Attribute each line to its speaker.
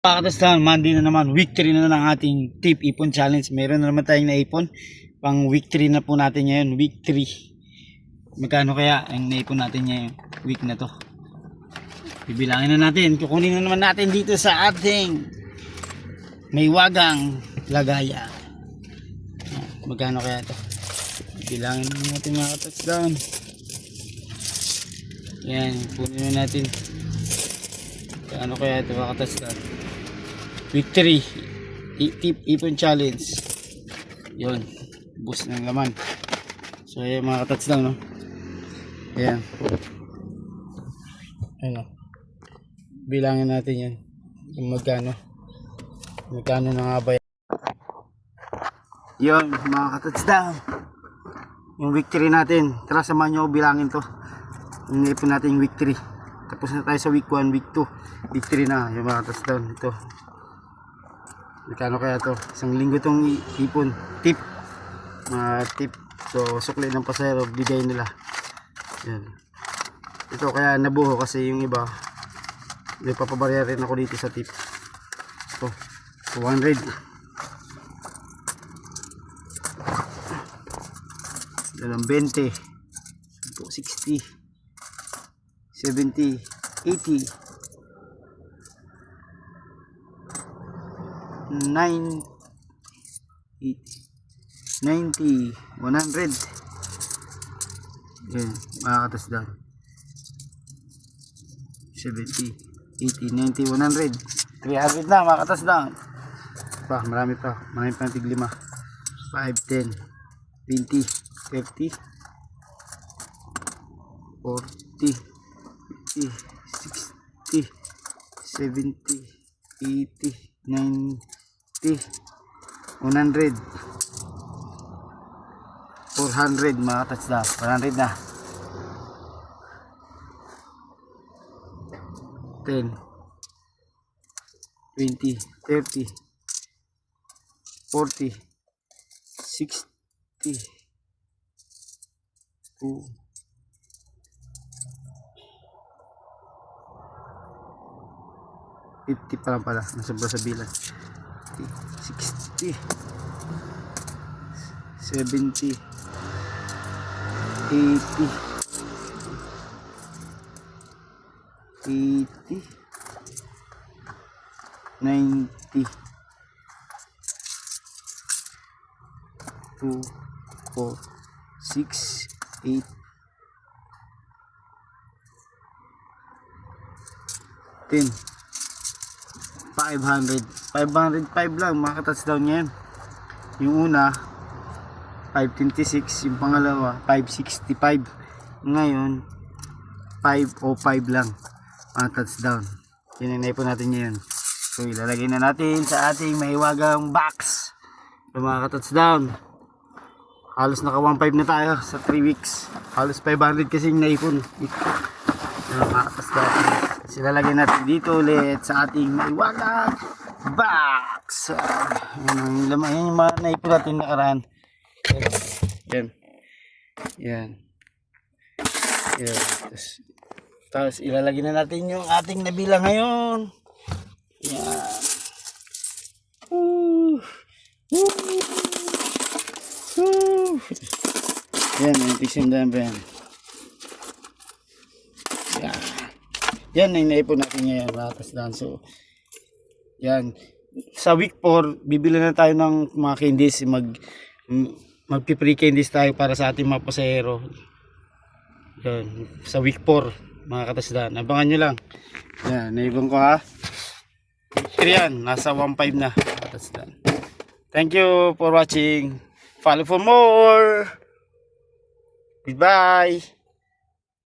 Speaker 1: Pakatasta, Monday na naman, week 3 na ng ating tip ipon challenge. Meron na naman tayong naipon. Pang week 3 na po natin ngayon, week 3. Magkano kaya ang naipon natin ngayon, week na to? Bibilangin na natin, kukunin na naman natin dito sa ating may wagang lagayan. Magkano kaya to? Bibilangin na natin mga touchdown. Yan, kunin na natin. Ano kaya ito mga touchdown? Week 3 tip ipon challenge. Yun, boost ng laman. So ayan mga touchdown, no? Ayan. Ayan, no? Bilangin natin yan kung magkano na nga ba yan. Yun mga touchdown, yung week 3 natin. Tara samahan nyo bilangin to. Yung ipon natin yung week 3. Tapos na tayo sa week 1, week 2, week 3 na yung mga touchdown. Ito magkano kaya to? Isang linggo tong ipon. Tip, tip. So sukli ng pasero, bigay nila. Yan. Ito kaya nabuho kasi yung iba may papabarya rin ako dito sa tip. Ito 200. Dalang 20, 60, 70, 80, 90, 100. Yan, makakatas doon. 70, 80, 90, 100. 300 na, makakatas doon. Marami pa tig 5, 10, 20, 30, 40, 50, 60, 70, 80, 90, 100, 400 mga touchdown. 100 na. 10, 20, 30, 40, 60, 2, 50 pa lang pala, nasabra sa bilang. 60, 70, 80, 90, 2, 4, 6, 8, 10, 505 lang mga touchdown ngayon. Yung una 526, yung pangalawa 565, ngayon 505 lang mga touchdown. Yun ang naipon natin ngayon. So ilalagay na natin sa ating mahiwagang box yung mga touchdown. Halos naka 1.5 na tayo sa 3 weeks. Halos 500 kasi yung naipon. Mga touchdown. Silalagay natin dito ulit sa ating maiwagang box. Yan yung mga naipon natin nakaraan. Yan. Yan. Yan. Tapos ilalagay na natin yung ating nabilang ngayon. Yan. Yan. Yung tisindahan pa yan. Yan. Yan ang naipon natin ngayon mga touchdown. So yan, sa week 4 bibili na tayo ng mga candies. Magpi-free candies tayo para sa ating mga pasahero. Yan, sa week 4 mga touchdown. Abangan nyo lang. Yan, naibang ko ha. Yan, nasa 1.5 na mga touchdown. Thank you for watching. Follow for more. Goodbye.